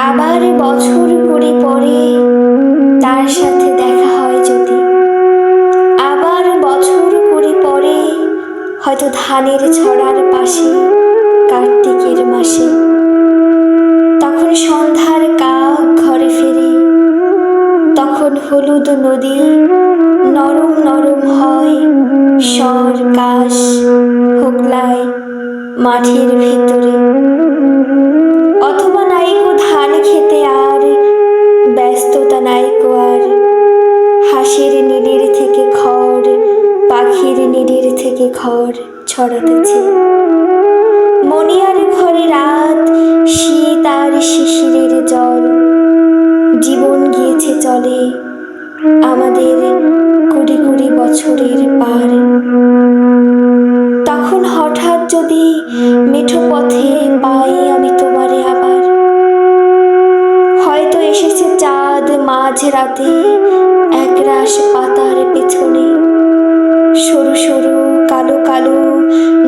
আবার বছর কুড়ি পরে তার সাথে দেখা হয় যদি, আবার বছর কুড়ি পরে হয়তো ধানের ছড়ার পাশে কার্তিকের মাসে, তখন সন্ধ্যার কাক ঘরে ফেরে, তখন হলুদ নদী নরম নরম হয় স্বর কাশ হোগলায় মাঠের ভেতরে। অথবা নাইকো ধান খেতে আর ব্যস্ততা নাইকো আর, হাঁসের নিড়ের থেকে খড় পাখির নিড়ের থেকে খড় ছড়াতেছে। মনিয়ার ঘরে রাত শীত আর শিশিরের জল, জীবন গিয়েছে চলে আমাদের কুড়ি কুড়ি বছরের পার। তখন হঠাৎ যদি মেঠো পথে পাই আমি তোমারে আবার, হয়তো এসেছে চাঁদ মাঝ রাতে একরাশ পাতার পেছনে, সরু সরু কালো কালো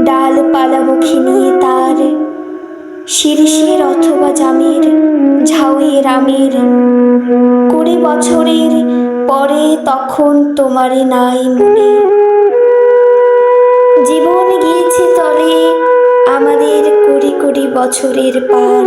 ডালপালামুখী নিয়ে তার, শিরশির অথবা জামের ঝাউয়ের আমের। কুড়ি বছরের পরে তখন তোমারে নাই মনে, জীবন গিয়েছে চলে আমাদের কুড়ি কুড়ি বছরের পার।